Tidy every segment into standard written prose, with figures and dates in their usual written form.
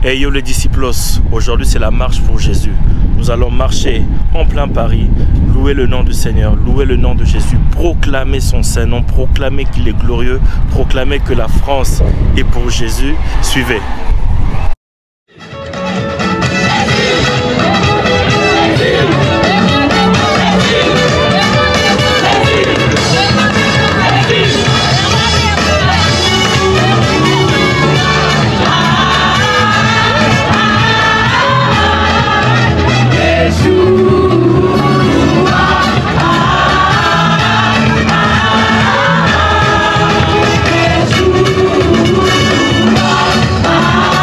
Hey yo les disciplos, aujourd'hui c'est la marche pour Jésus. Nous allons marcher en plein Paris, louer le nom du Seigneur, louer le nom de Jésus, proclamer son Saint-Nom, proclamer qu'il est glorieux, proclamer que la France est pour Jésus. Suivez. Ah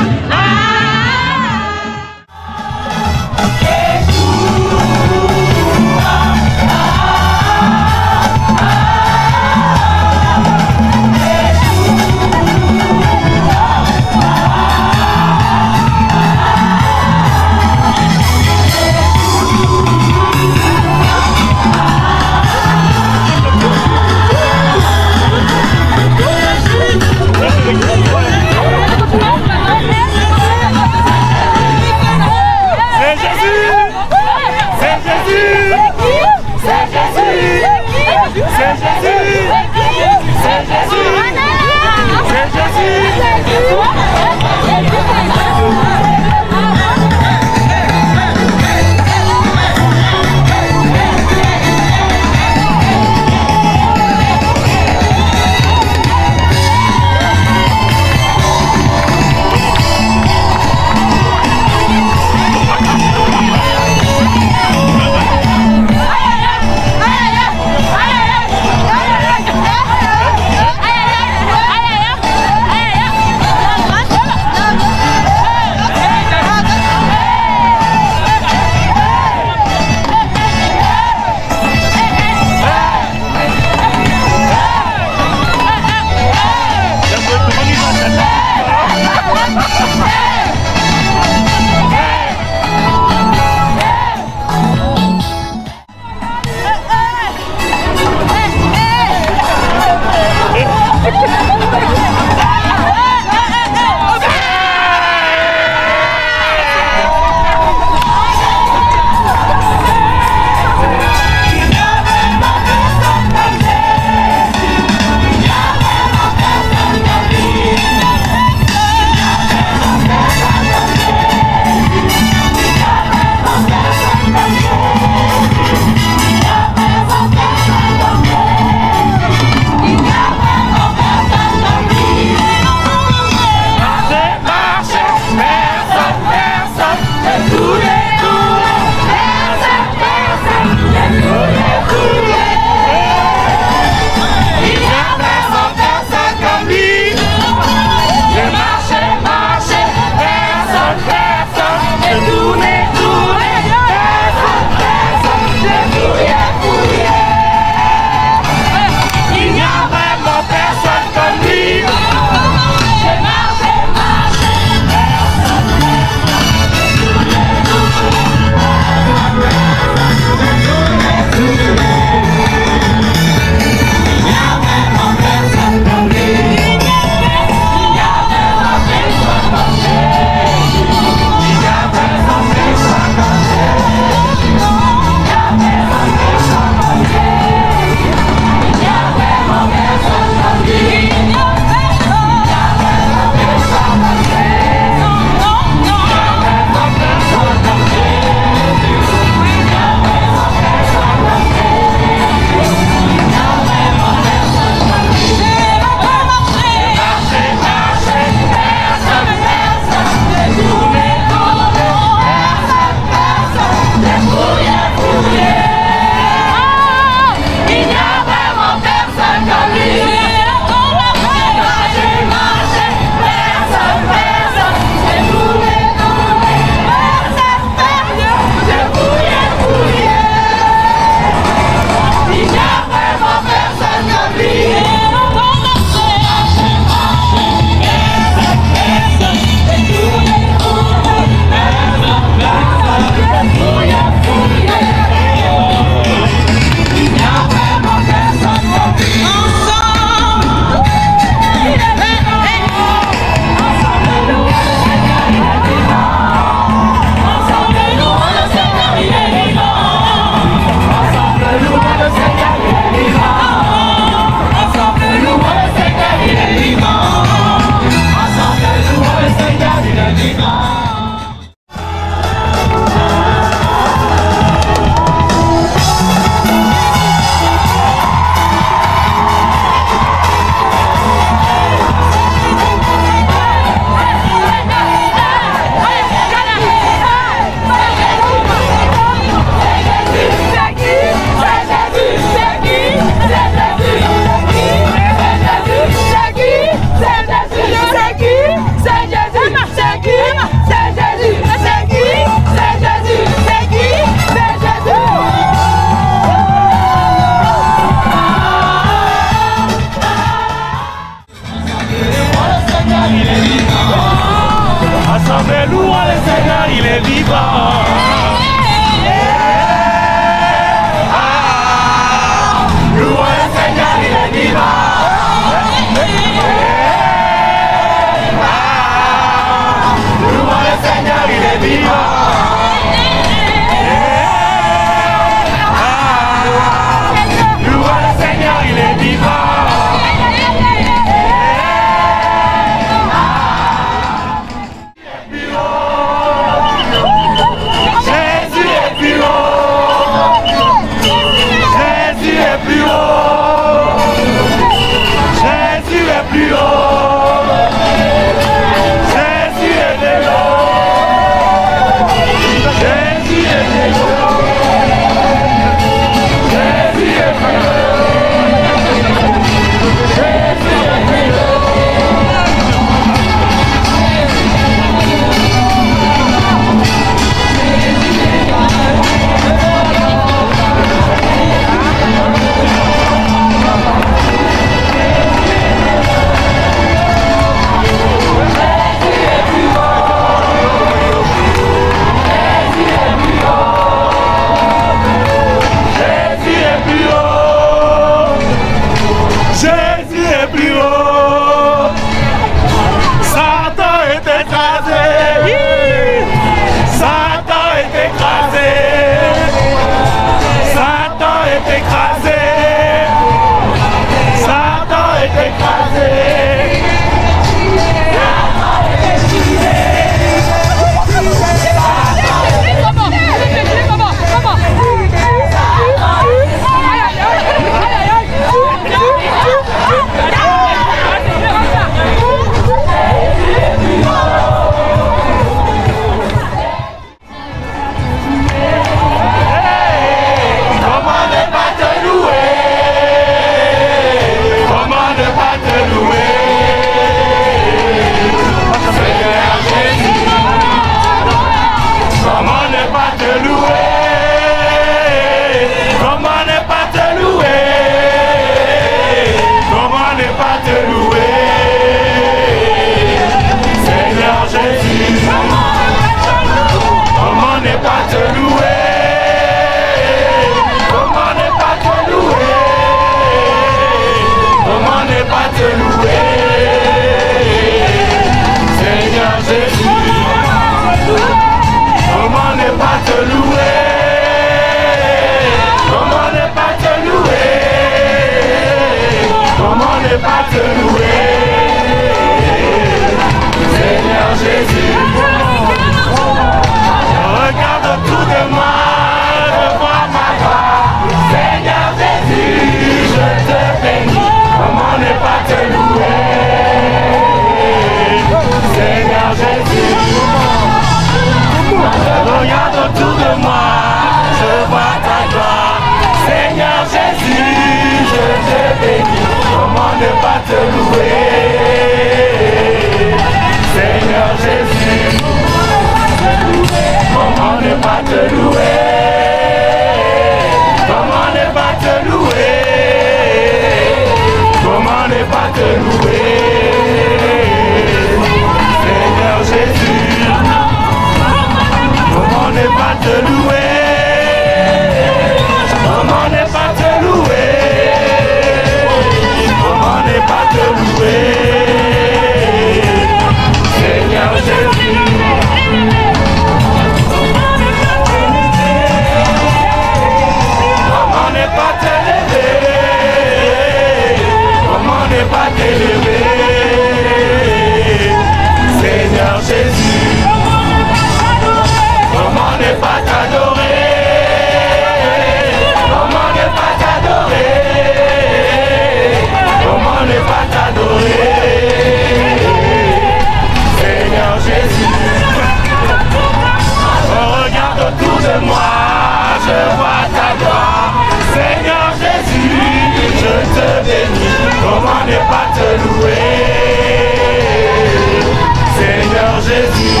Seigneur Jésus.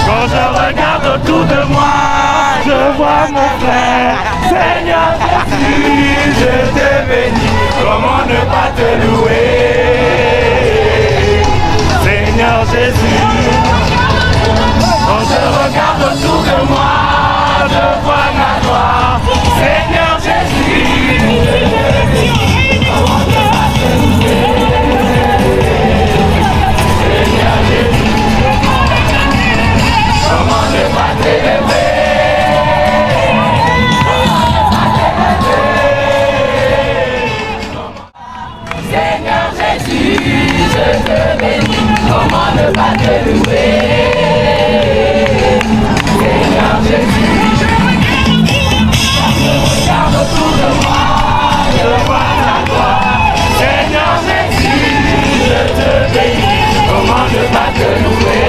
Quand je regarde autour de moi, je vois mon frère. Seigneur Jésus, je te bénis. Comment ne pas te louer? Seigneur Jésus. Quand je regarde autour de moi, je vois ma gloire. Seigneur Jésus, comment ne pas te louer? Seigneur Jésus, comment ne pas t'élever? Seigneur Jésus, je te bénis. Comment ne pas te louer? Seigneur Jésus, quand je regarde autour de moi, je vois ta gloire. Seigneur Jésus, je te bénis. Comment ne pas te louer?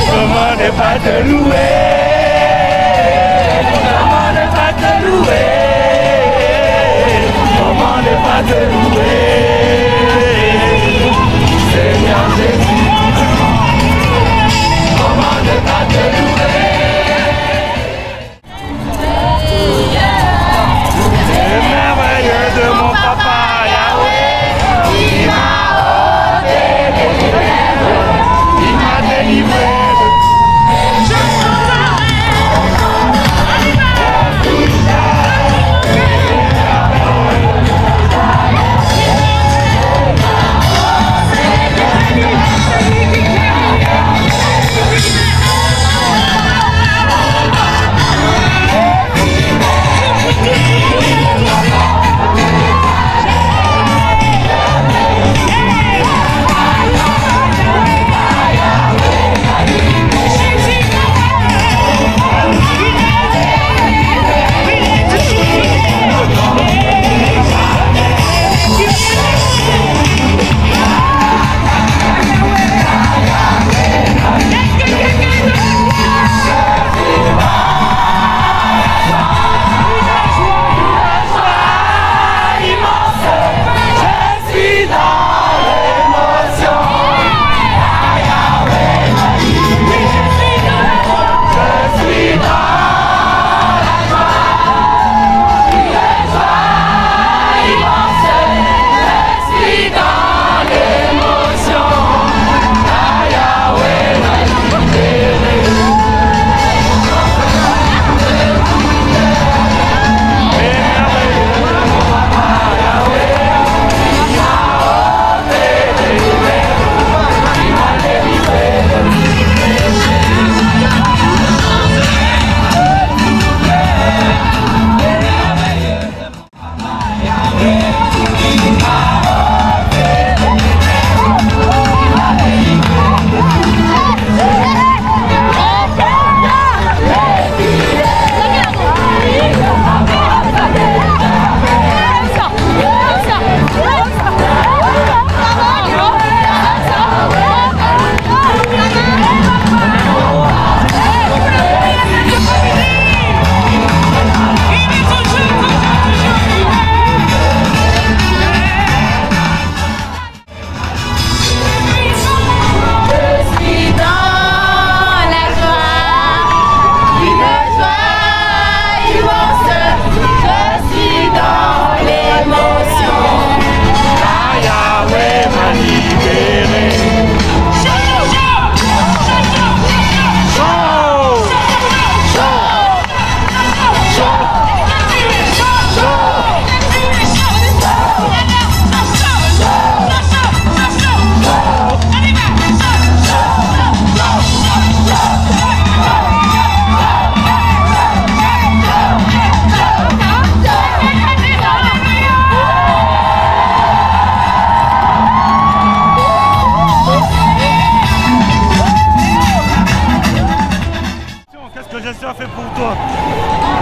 Comment ne pas te louer? Comment ne pas te louer? Comment ne pas te louer? Seigneur Jésus, comment ne pas te louer? C'est merveilleux de mon papa Yahweh. Il m'a délivré.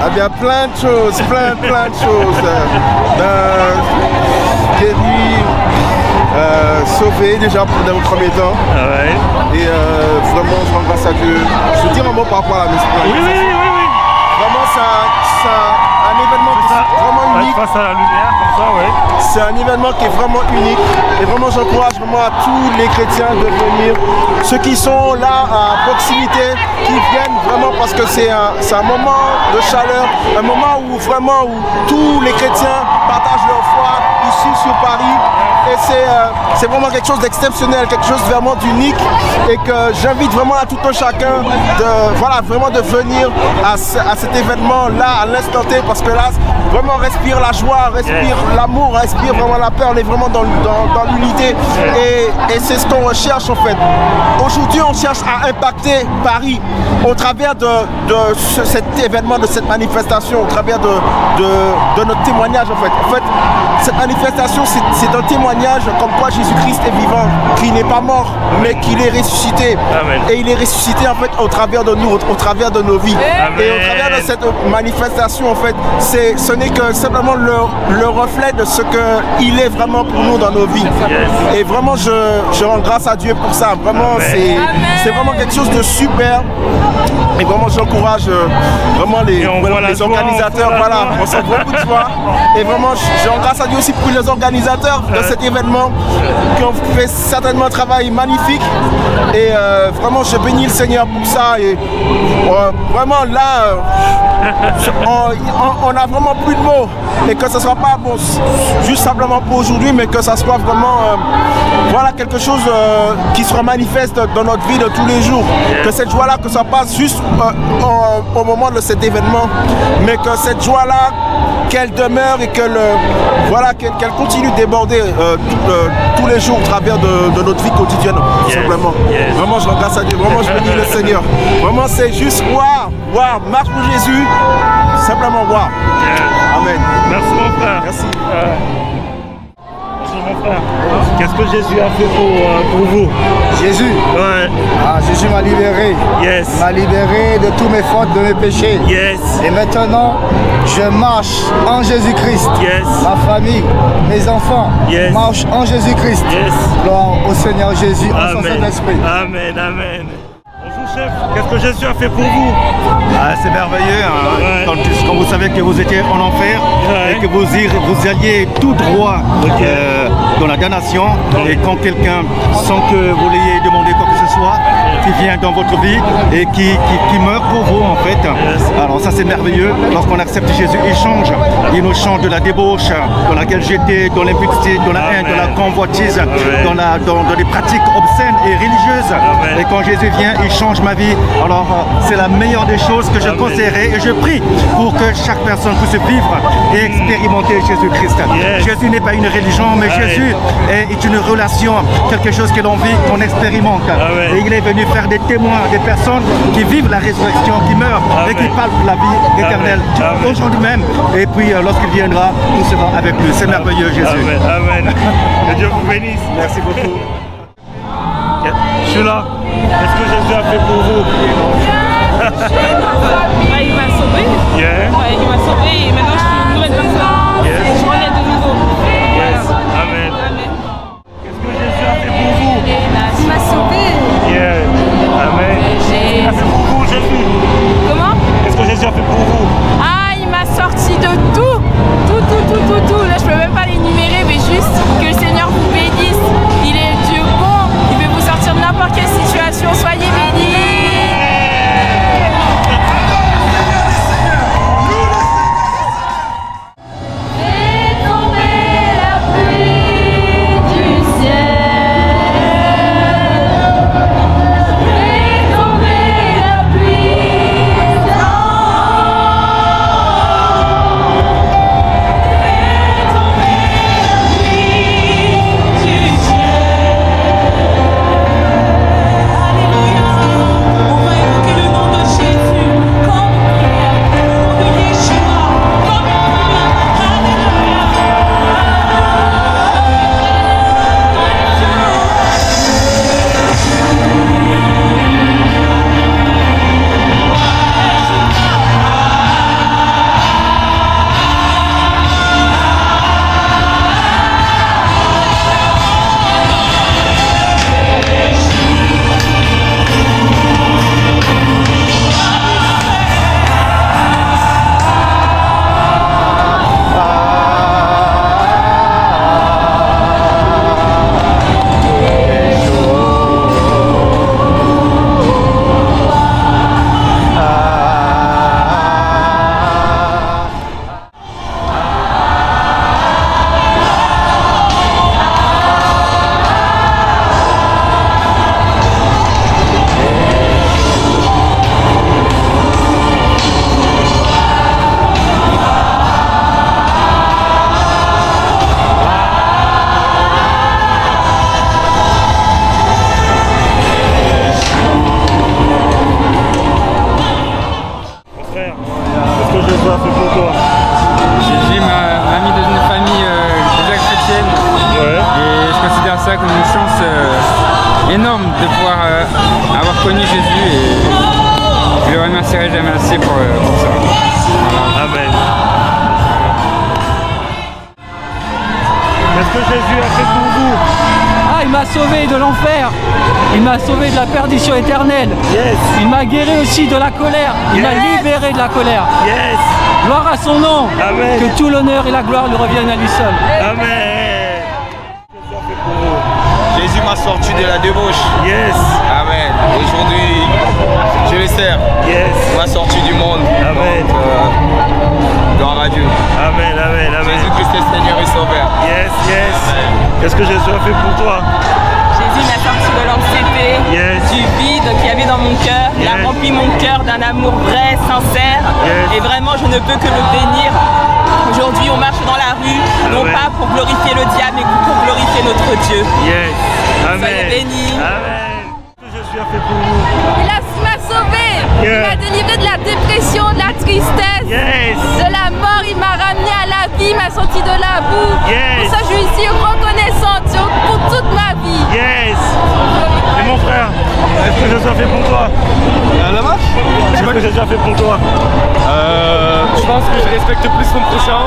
Ah bien, plein de choses, plein de choses. Guéri, sauvé déjà dans le premier temps. Ah ouais. Et vraiment, je rends grâce à Dieu. Je veux dire un mot par rapport à la mission. Oui. Vraiment, c'est un unique. Face à la lumière, comme ça, ouais. C'est un événement qui est vraiment unique. Et vraiment, j'encourage vraiment à tous les chrétiens de venir. Ceux qui sont là à proximité, qui viennent vraiment parce que c'est un moment de chaleur, un moment où vraiment où tous les chrétiens partagent leur foi ici sur Paris. Et c'est vraiment quelque chose d'exceptionnel, quelque chose vraiment d'unique. Et que j'invite vraiment à tout un chacun vraiment de venir à cet événement-là, à l'instant T, parce que là, vraiment respire la joie, respire l'amour, respire vraiment la paix. On est vraiment dans l'unité. Et c'est ce qu'on recherche en fait. Aujourd'hui, on cherche à impacter Paris au travers de cet événement, de cette manifestation, au travers de notre témoignage en fait. En fait, cette manifestation, c'est un témoignage comme quoi Jésus-Christ est vivant, qu'il n'est pas mort, mais qu'il est ressuscité. Amen. Et il est ressuscité en fait au travers de nous, au travers de nos vies. Amen. Et au travers de cette manifestation, en fait, ce n'est que simplement le reflet de ce qu'il est vraiment pour nous dans nos vies. Yes. Et vraiment, je rends grâce à Dieu pour ça. Vraiment, c'est vraiment quelque chose de super. Et vraiment, j'encourage vraiment les organisateurs. Voilà, on sent beaucoup de joie. Et vraiment, je rends grâce à Dieu aussi pour les organisateurs de cet événement qui ont fait certainement un travail magnifique. Et vraiment, je bénis le Seigneur pour ça. Et vraiment, là, on a vraiment plus de mots. Et que ce ne soit pas bon, juste simplement pour aujourd'hui, mais que ça soit vraiment voilà, quelque chose qui sera manifeste dans notre vie de tous les jours. Que cette joie-là, que ça passe juste au moment de cet événement, mais que cette joie-là, qu'elle demeure et qu'elle continue de déborder tous les jours au travers de notre vie quotidienne, tout simplement. Vraiment, je rends grâce à Dieu, vraiment, je bénis le Seigneur. Vraiment, c'est juste waouh, marche pour Jésus, simplement waouh. Amen. Merci mon frère. Merci. Bonjour mon frère. Qu'est-ce que Jésus a fait pour vous? Jésus. Ouais. Jésus m'a libéré. Yes. Il m'a libéré de tous mes fautes, de mes péchés. Yes. Et maintenant, je marche en Jésus-Christ. Yes. Ma famille, mes enfants marchent en Jésus-Christ. Yes. Gloire au Seigneur Jésus, en son Amen. Saint-Esprit. Amen, amen. Bonjour chef, qu'est-ce que Jésus a fait pour vous? C'est merveilleux hein, quand vous savez que vous étiez en enfer et que vous alliez tout droit dans la damnation et quand quelqu'un, sans que vous l'ayez demandé quoi que ce soit, qui vient dans votre vie et qui meurt pour vous en fait. Alors ça c'est merveilleux, lorsqu'on accepte Jésus, il nous change de la débauche dans laquelle j'étais, dans l'impudicité, dans la haine, dans la convoitise, dans des pratiques obscènes et religieuses. Et quand Jésus vient, il change ma vie. Alors c'est la meilleure des choses que je conseillerais et je prie pour que chaque personne puisse vivre et expérimenter Jésus-Christ. Jésus n'est pas une religion, mais Jésus est une relation, quelque chose que l'on vit, qu'on expérimente. Et il est venu faire des témoins, des personnes qui vivent la résurrection, qui meurent et qui parlent de la vie éternelle aujourd'hui même. Et puis lorsqu'il viendra, nous serons avec lui. C'est merveilleux, Jésus. Amen, amen. Que Dieu vous bénisse. Merci beaucoup. Je suis là. Qu'est-ce que Jésus a fait pour vous? Il m'a sauvé. Il m'a sauvé et maintenant je suis une nouvelle personne. Je relève de nouveau. Amen. Qu'est-ce que Jésus a fait pour vous? Il m'a sauvé. Amen. Qu'est-ce qu'il a fait pour vous, Jésus? Comment? Qu'est-ce que Jésus a fait pour vous? Il m'a sorti de tout. Tout. Là, je peux même pas l'énumérer, mais juste que le Seigneur vous bénisse. Il est Dieu bon. Il veut vous sortir de n'importe quelle situation. Soyez bénis. serai remercié pour ça. Voilà. Amen. Qu'est-ce que Jésus a fait pour vous? Ah, il m'a sauvé de l'enfer. Il m'a sauvé de la perdition éternelle. Yes. Il m'a guéri aussi de la colère. Il m'a libéré de la colère. Yes. Gloire à son nom. Amen. Que tout l'honneur et la gloire lui reviennent à lui seul. Amen. Jésus m'a sorti de la débauche. Yes. Amen. Aujourd'hui, je le sers. Yes. Il m'a sorti du monde. Amen. Donc, gloire à Dieu. Amen, amen, amen. Jésus-Christ est Seigneur et Sauveur. Yes, yes. Qu'est-ce que Jésus a fait pour toi? Jésus m'a sorti de l'anxiété, du vide qu'il y avait dans mon cœur. Il a rempli mon cœur d'un amour vrai, sincère. Et vraiment, je ne peux que le bénir. Aujourd'hui, on marche dans la rue, non pas pour glorifier le diable, mais pour glorifier notre Dieu. Yes. Amen. Soyez bénis. Amen. Qu'est-ce que Jésus a fait pour vous? Il m'a sauvé. Il m'a délivré de la dépression, de la tristesse, de la mort. Il m'a ramené à la vie, il m'a sorti de la boue. Pour ça, je suis ici reconnaissante pour toute ma vie. Yes. Et mon frère, qu'est-ce que Jésus a fait pour toi? La marche? Qu'est-ce que Jésus a fait pour toi? Je pense que je respecte plus mon prochain.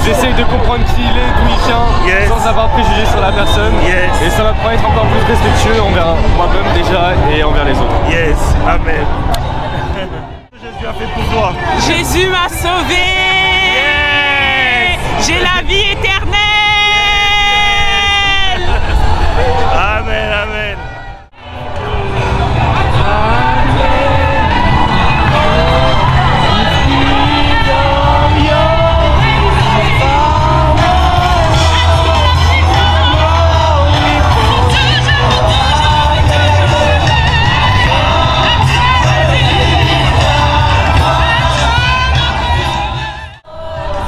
J'essaye de comprendre qui il est, d'où il vient, sans avoir préjugé sur la personne. Et ça m'apprend à être encore plus respectueux envers moi-même déjà et envers les autres. Yes, amen. Qu'est-ce que Jésus a fait pour toi? Jésus m'a sauvé. J'ai la vie éternelle. Amen, amen.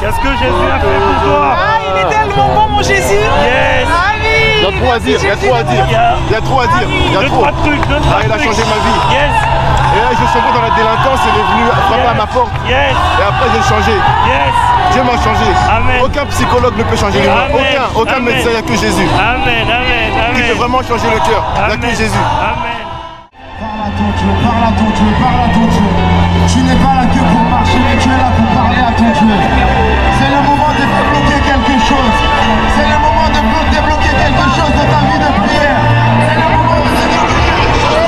Qu'est-ce que Jésus a fait pour toi? Ah, il est tellement bon, mon Jésus. Yes. Ah oui. Il y a trop à dire, il y a trop à dire. Il y a trop à dire. Il y a trop. Il a changé ma vie. Yes. Et là, je suis dans la délinquance, il est venu frapper à ma porte. Yes. Et après, j'ai changé. Yes. Dieu m'a changé. Amen. Aucun psychologue ne peut changer l'humain. Aucun médecin, il n'y a que Jésus. Amen, amen, amen. Qui peut vraiment changer le cœur. Il n'y a que Jésus. Amen. Parle à ton Dieu, parle à ton Dieu, parle à ton Dieu. Tu n'es pas là que pour marcher, mais tu es là pour parler à ton Dieu. C'est le moment de débloquer quelque chose. C'est le moment de débloquer quelque chose dans ta vie de prière. C'est le moment de débloquer quelque chose.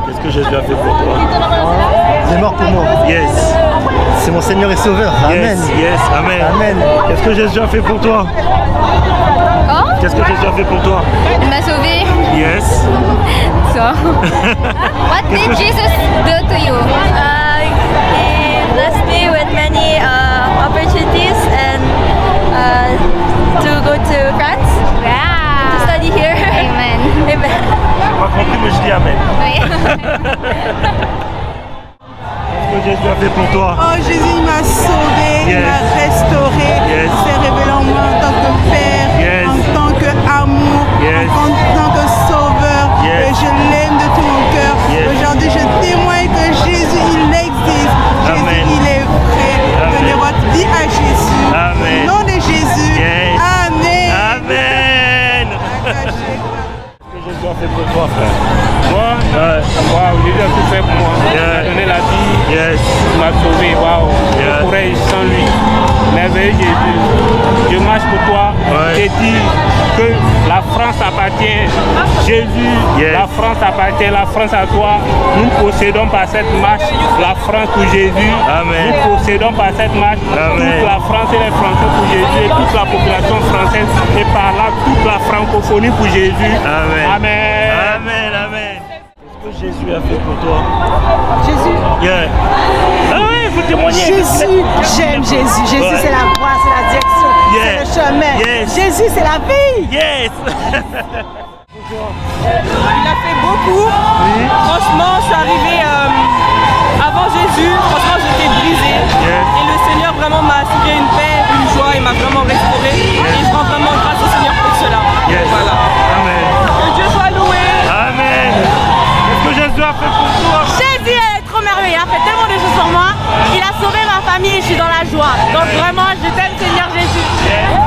Qu'est-ce que Jésus a fait pour toi? Il est mort pour moi. Yes. C'est mon Seigneur et Sauveur. Amen. Yes, yes, amen. Amen. Qu'est-ce que Jésus a fait pour toi? Qu'est-ce que Jésus a fait pour toi? Il m'a sauvé. Yes. So, what did Jesus do to you? He blessed me with many opportunities and to go to France. To study here. Amen. Amen. J'ai pas compris, mais je dis amen. Qu'est-ce que Jésus a fait pour toi? Oh, Jésus m'a sauvé, il m'a restauré, il s'est révélé en moi en tant que Père, en tant qu'amour, en tant que Sauveur. Et je l'aime de tout mon cœur. Aujourd'hui, je témoigne que Jésus, il existe. Jésus, il est vrai. Donnez votre vie à Jésus. Amen. Au nom de Jésus. Amen. Amen. Qu'est-ce que Jésus a fait pour toi, frère? Moi, Jésus a tout fait pour moi. Il m'a donné la vie, il m'a sauvé. Waouh, je pourrais sans lui. Merveilleux Jésus, je marche pour toi. Je dis que la France appartient. Jésus, la France appartient, la France à toi. Nous possédons par cette marche la France pour Jésus. Amen. Nous possédons par cette marche toute la France et les Français pour Jésus et toute la population française et par là toute la francophonie pour Jésus. Amen. Amen. Amen, amen. Qu'est-ce que Jésus a fait pour toi? Jésus. Ah oui, vous témoignez. Jésus, j'aime Jésus. Jésus, c'est la voie, c'est la direction, c'est le Jésus, c'est la vie. Yes. Il a fait beaucoup. Oui. Franchement, je suis arrivée avant Jésus. Franchement, j'étais brisée. Yes. Et le Seigneur vraiment m'a assuré une paix, une joie. Il m'a vraiment restaurée. Yes. Et je rends vraiment grâce au Seigneur pour cela. Yes. Voilà. Amen. Que Dieu soit loué. Amen. Qu'est-ce que Jésus a fait pour toi? Jésus est trop merveilleux. Il a fait tellement de choses pour moi. Il a sauvé ma famille et je suis dans la joie. Donc vraiment, je t'aime, Seigneur Jésus. Yes.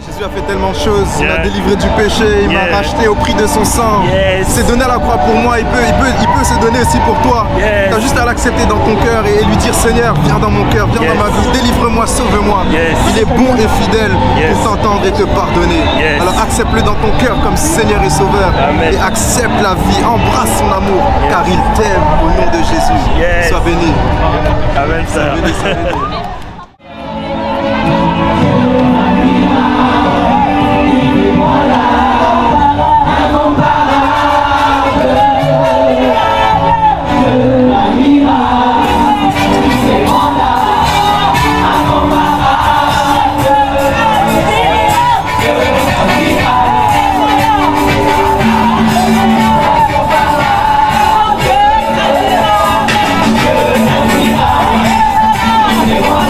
Jésus a fait tellement de choses, il m'a délivré du péché, il m'a racheté au prix de son sang. Il s'est donné à la croix pour moi, il peut se donner aussi pour toi. Tu as juste à l'accepter dans ton cœur et lui dire Seigneur, viens dans mon cœur, viens dans ma vie, délivre-moi, sauve-moi. Il est bon et fidèle pour t'entendre et te pardonner. Alors accepte-le dans ton cœur comme Seigneur et Sauveur. Et accepte la vie, embrasse son amour, car il t'aime au nom de Jésus. Sois béni. Amen, sois béni, sois béni. They want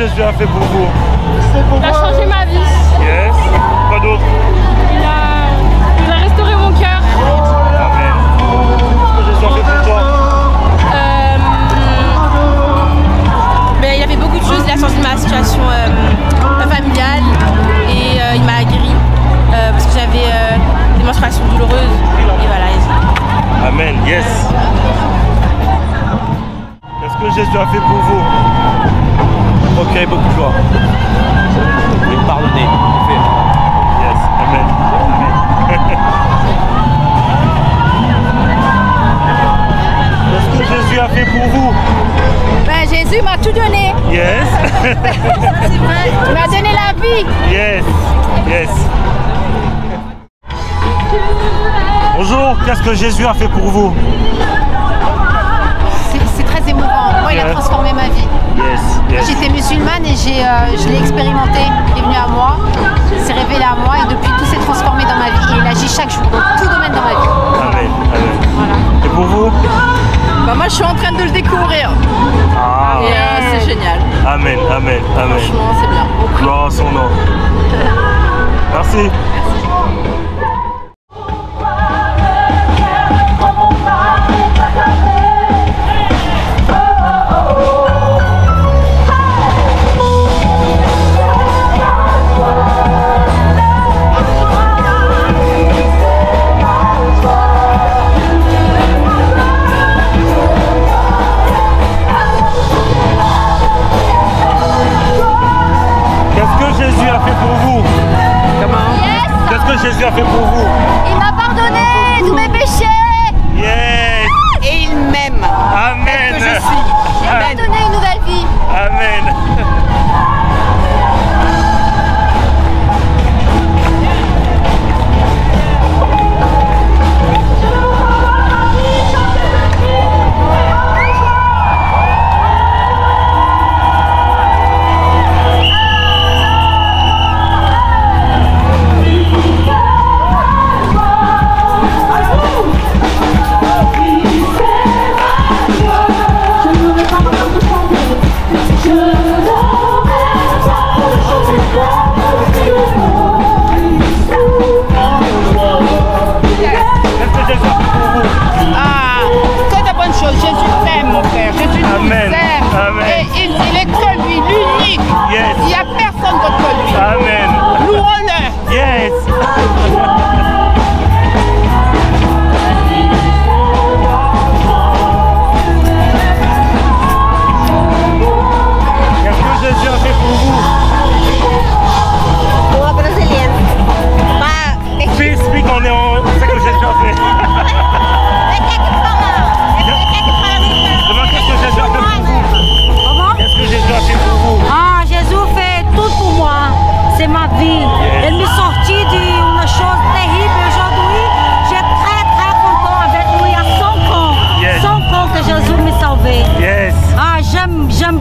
Jésus a fait pour vous? Il a changé ma vie. Yes. Quoi d'autre? Il a restauré mon cœur. Amen. Yes. Qu'est-ce que Jésus a fait pour vous? Procurer beaucoup de joie. Et pardonner. Yes. Amen. Qu'est-ce que Jésus a fait pour vous? Ben, Jésus m'a tout donné. Yes. Il m'a donné la vie. Yes. Yes. Bonjour, qu'est-ce que Jésus a fait pour vous? C'est très émouvant. Moi, il a transformé ma vie. Yes. Yes. J'étais musulmane et je l'ai expérimenté. Il est venu à moi, s'est révélé à moi et depuis tout s'est transformé dans ma vie. Et il agit chaque jour, dans tout domaine dans ma vie. Amen. Amen. Voilà. Et pour vous? Bah moi je suis en train de le découvrir. Ah. Et c'est génial. Amen, amen, amen. Franchement c'est bien. Gloire à son nom. Merci. Jésus a fait pour vous? Comment? Yes. Qu'est-ce que Jésus a fait pour vous? Il m'a pardonné tous mes péchés. Yes. Et il m'aime. Amen. Que je suis. Il m'a donné une nouvelle vie. Amen.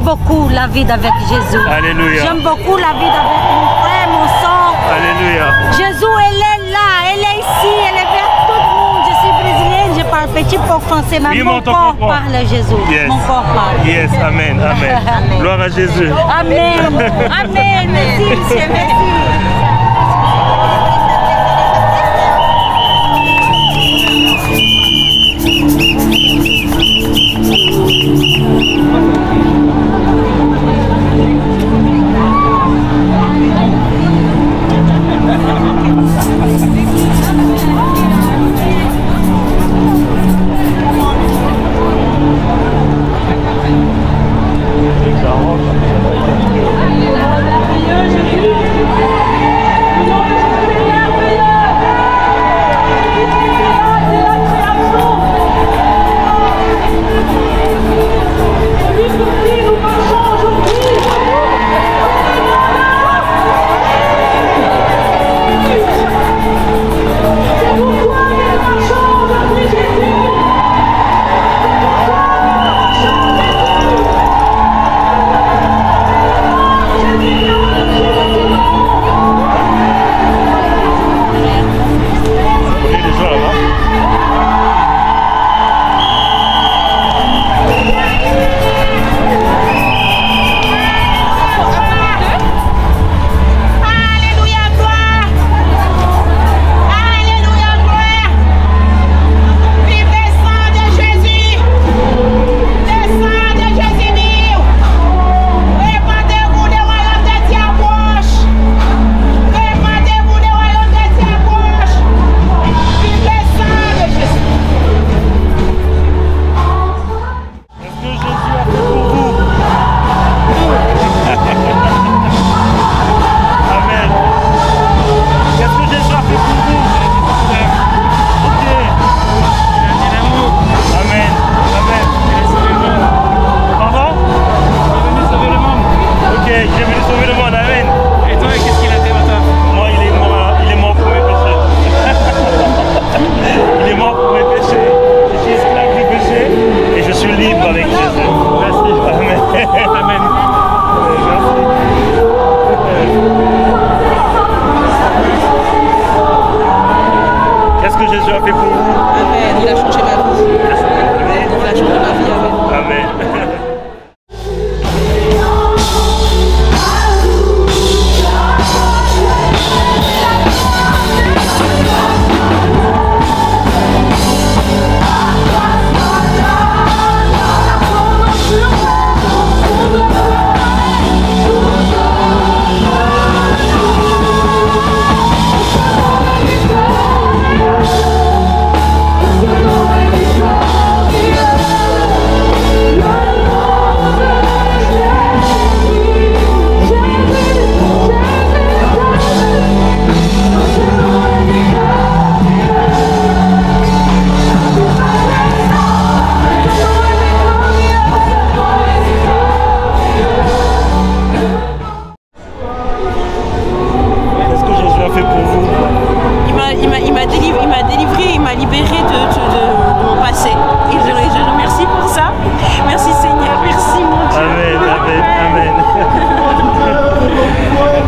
beaucoup la vie avec Jésus. Alléluia. J'aime beaucoup la vie avec mon frère, mon sang. Alléluia. Jésus, elle est là, elle est ici, elle est vers tout le monde. Je suis brésilienne, je parle petit peu français, mais mon corps parle Jésus. Yes. Mon corps parle. Yes, amen, amen. Gloire à Jésus. Amen. Amen. Merci, monsieur, merci. Jésus. Amen. Il a changé ma vie. Il a changé ma vie. Amen. Amen.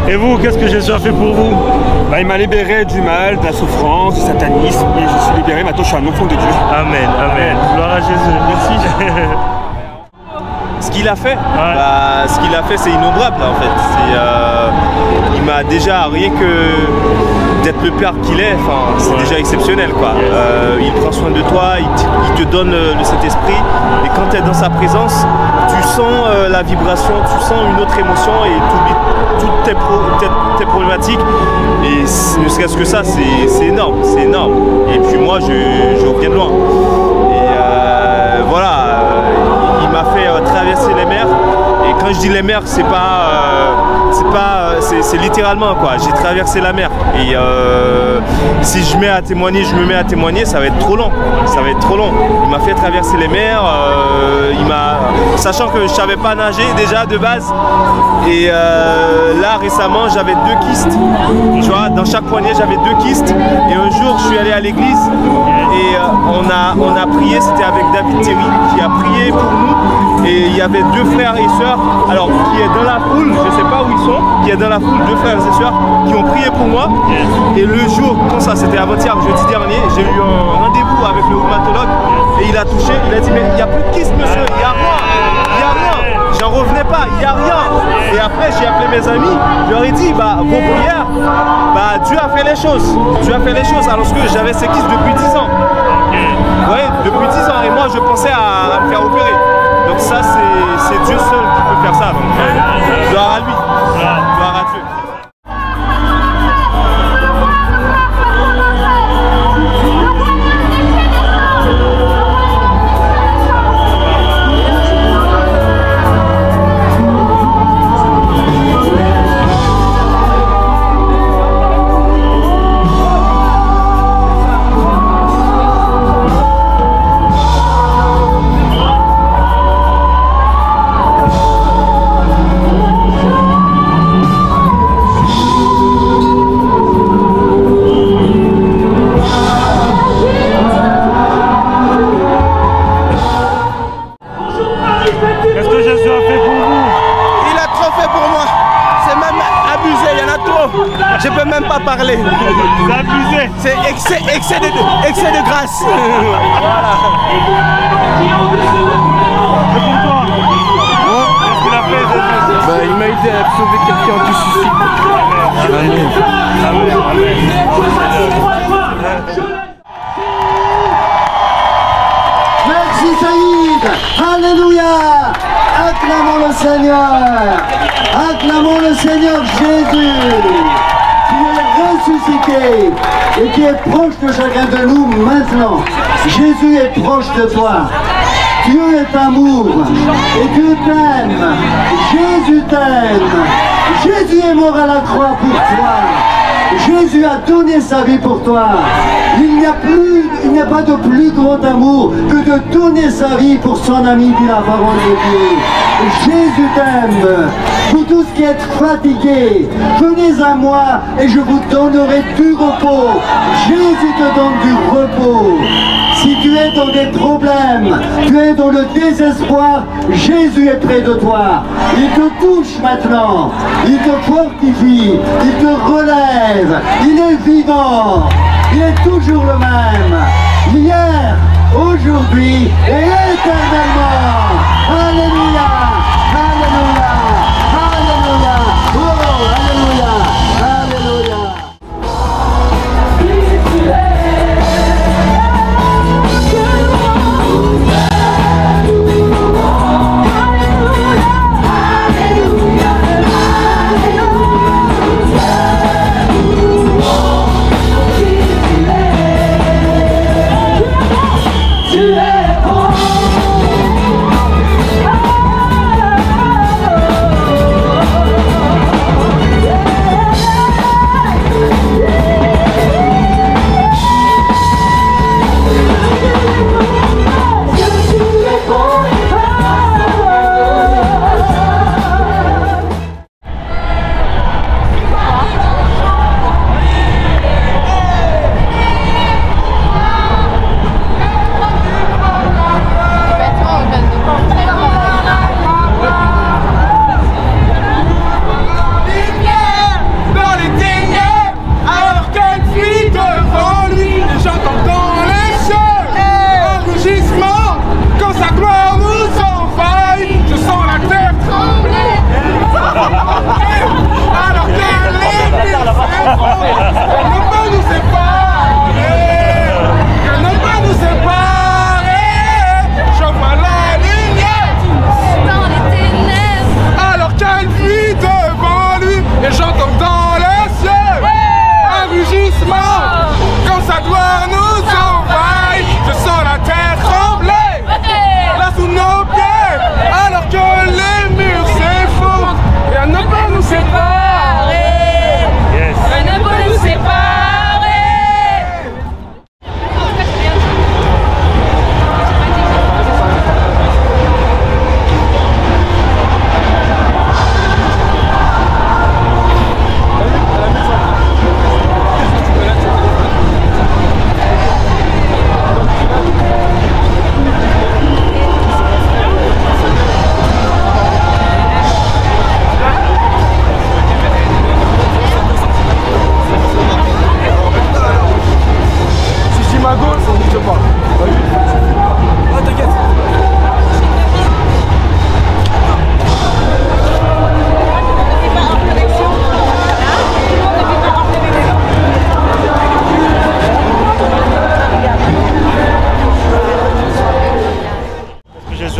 Et vous, qu'est-ce que Jésus a fait pour vous? Il m'a libéré du mal, de la souffrance, du satanisme, et je suis libéré, maintenant je suis un enfant de Dieu. Amen, amen. Gloire à Jésus, merci. Ce qu'il a fait, c'est innombrable en fait. Il m'a déjà, rien que d'être le père qu'il est, c'est déjà exceptionnel quoi. Il prend soin de toi, il te donne le Saint-Esprit, et quand tu es dans sa présence, tu sens la vibration, tu sens une autre émotion et tu oublies toutes tes problématiques. Et ne serait-ce que ça, c'est énorme, c'est énorme. Et puis moi, je reviens de loin. Et voilà, il m'a fait traverser les mers. Et quand je dis les mers, c'est littéralement quoi. J'ai traversé la mer. Et si je me mets à témoigner, ça va être trop long. Ça va être trop long. Il m'a fait traverser les mers. Sachant que je savais pas nager déjà de base. Et là récemment, j'avais 2 kystes. Tu vois, dans chaque poignet, j'avais 2 kystes. Et un jour, je suis allé à l'église et on a prié. C'était avec David Thierry qui a prié pour nous. Et il y avait 2 frères et sœurs, alors qui est dans la foule, je ne sais pas où ils sont, qui est dans la foule, 2 frères et sœurs qui ont prié pour moi. Et le jour, quand ça c'était avant-hier, jeudi dernier, j'ai eu un rendez-vous avec le rhumatologue et il a touché, il a dit mais il n'y a plus de kyste monsieur, il n'y a rien, il n'y a rien. J'en revenais pas, il n'y a rien. Et après j'ai appelé mes amis, je leur ai dit vos prières, Dieu a fait les choses. Dieu a fait les choses alors que j'avais ces kystes depuis 10 ans. Ouais, depuis 10 ans et moi je pensais à me faire opérer. Donc ça c'est Dieu seul qui peut faire ça. Donc gloire à lui. Gloire à Dieu. Je peux même pas parler. C'est abusé. C'est excès de grâce. Voilà. C'est pour toi. Qu'est-ce qu'il a fait Jésus? Il m'a aidé à sauver quelqu'un du suicide. Amen. Amen. Merci Saïd. Alléluia. Acclamons le Seigneur. Acclamons le Seigneur Jésus. Ressuscité et qui est proche de chacun de nous maintenant. Jésus est proche de toi. Dieu est amour et Dieu t'aime. Jésus t'aime. Jésus est mort à la croix pour toi. Jésus a donné sa vie pour toi. Il n'y a pas de plus grand amour que de donner sa vie pour son ami, dit la parole de Dieu. Jésus t'aime. Vous tous qui êtes fatigués, venez à moi et je vous donnerai du repos. Jésus te donne du repos. Si tu es dans des problèmes, tu es dans le désespoir, Jésus est près de toi. Il te touche maintenant. Il te fortifie. Il te relève. Il est vivant. Il est toujours le même. aujourd'hui et éternellement. Alléluia, alléluia, alléluia, oh, alléluia, alléluia.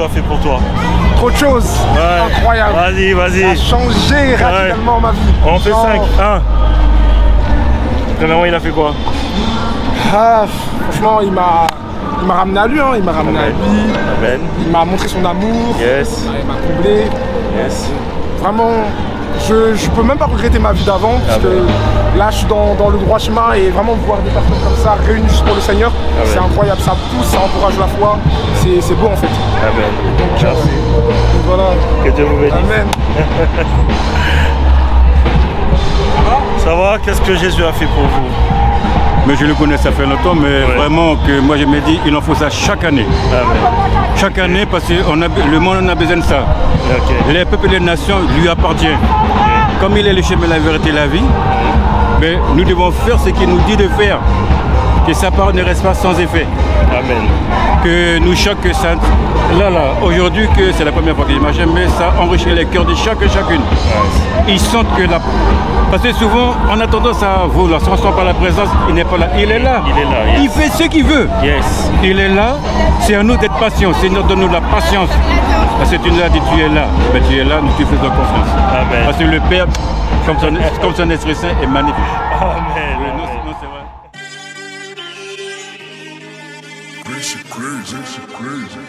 A fait pour toi? Trop de choses, incroyable. Vas-y, vas-y. Ça a changé radicalement ma vie. On fait 5. 1. Premièrement, il a fait quoi? Franchement, il m'a ramené à lui, hein. Il m'a ramené à lui. Amen. Il m'a montré son amour. Yes. Il m'a comblé. Yes. Vraiment, je peux même pas regretter ma vie d'avant, parce que là je suis dans le droit chemin et vraiment voir des personnes comme ça réunies juste pour le Seigneur, c'est incroyable, ça pousse, ça encourage la foi, c'est beau en fait. Amen. Donc voilà. Que Dieu vous bénisse. Amen. Ça va? Qu'est-ce que Jésus a fait pour vous? Mais je le connais, ça fait longtemps, mais vraiment que moi je me dis, il en faut ça chaque année. Chaque année, parce que le monde en a besoin de ça. Les peuples et les nations lui appartiennent. Comme il est le chemin, la vérité et la vie, mais nous devons faire ce qu'il nous dit de faire. Que sa parole ne reste pas sans effet. Amen. Que nous, chaque sainte, aujourd'hui, que c'est la première fois que je marche, mais ça enrichit les cœurs de chaque et chacune. Ils sentent que parce que souvent, on a tendance à vouloir, si on sent pas la présence, il n'est pas là. Il est là. Il est là. Yes. Il fait ce qu'il veut. Yes. Il est là. C'est à nous d'être patients. Seigneur, donne-nous la patience. Parce que tu nous as dit, tu es là. Mais tu es là, nous te faisons confiance. Amen. Parce que le Père, comme son Esprit Saint, est magnifique. Amen. It's crazy, it's crazy.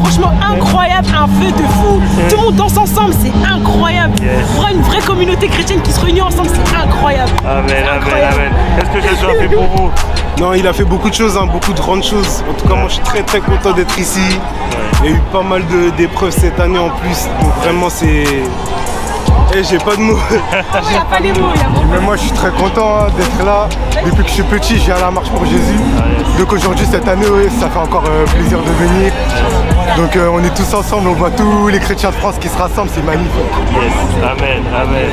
franchement incroyable, un feu de fou. Tout le monde danse ensemble, c'est incroyable. Pour une vraie communauté chrétienne qui se réunit ensemble, c'est incroyable. Amen, amen, amen. Qu'est-ce que Jésus a fait pour vous? Non, il a fait beaucoup de choses, hein, beaucoup de grandes choses. En tout cas, moi je suis très très content d'être ici. Il y a eu pas mal d'épreuves cette année en plus. Donc vraiment c'est... j'ai pas de mots. Il n'y a pas les mots. Mais moi je suis très content d'être là. Depuis que je suis petit, je viens à la marche pour Jésus. Donc aujourd'hui, cette année, ça fait encore plaisir de venir. Donc on est tous ensemble, on voit tous les chrétiens de France qui se rassemblent, c'est magnifique. Yes, amen, amen.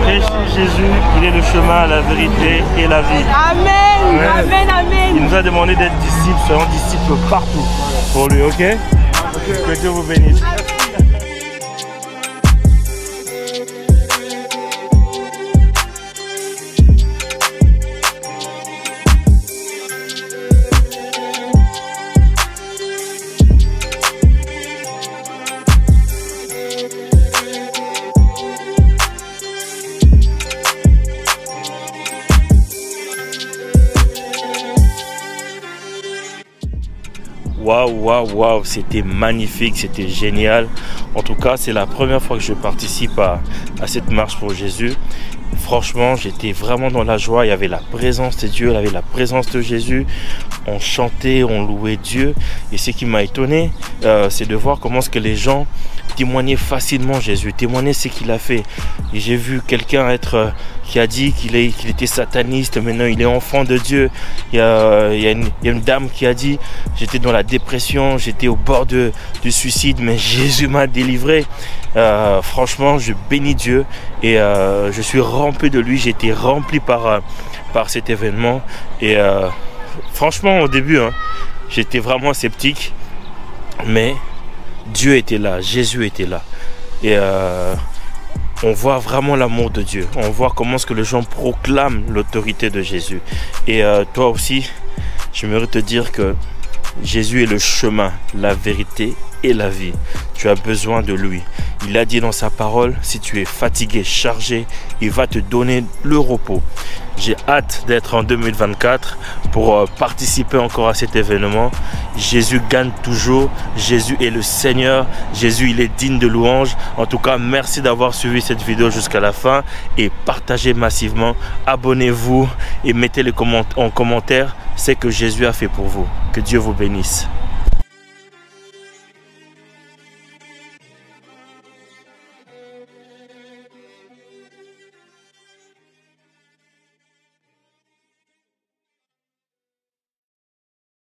Et Jésus, il est le chemin, la vérité et la vie. Amen, ouais. Amen, amen. Il nous a demandé d'être disciples, soyons disciples partout pour lui, ok? Que Dieu vous bénisse. Waouh, c'était magnifique, c'était génial. En tout cas, c'est la première fois que je participe à cette marche pour Jésus. Franchement, j'étais vraiment dans la joie. Il y avait la présence de Dieu, il y avait la présence de Jésus. On chantait, on louait Dieu. Et ce qui m'a étonné, c'est de voir comment est-ce que les gens témoignaient facilement Jésus, témoignaient ce qu'il a fait. Et j'ai vu quelqu'un qui a dit qu'il était sataniste, maintenant il est enfant de Dieu. Il y a une dame qui a dit, j'étais dans la dépression, j'étais au bord du suicide, mais Jésus m'a délivré. Franchement, je bénis Dieu et je suis rempli de lui. J'ai été rempli par cet événement. Et franchement, au début, j'étais vraiment sceptique, mais Dieu était là, Jésus était là. Et on voit vraiment l'amour de Dieu. On voit comment est-ce que les gens proclament l'autorité de Jésus. Et toi aussi, j'aimerais te dire que Jésus est le chemin, la vérité et la vie. Tu as besoin de lui. Il a dit dans sa parole, si tu es fatigué, chargé, il va te donner le repos. J'ai hâte d'être en 2024 pour participer encore à cet événement. Jésus gagne toujours. Jésus est le Seigneur. Jésus, il est digne de louange. En tout cas, merci d'avoir suivi cette vidéo jusqu'à la fin et partagez massivement. Abonnez-vous et mettez en commentaire ce que Jésus a fait pour vous. Que Dieu vous bénisse.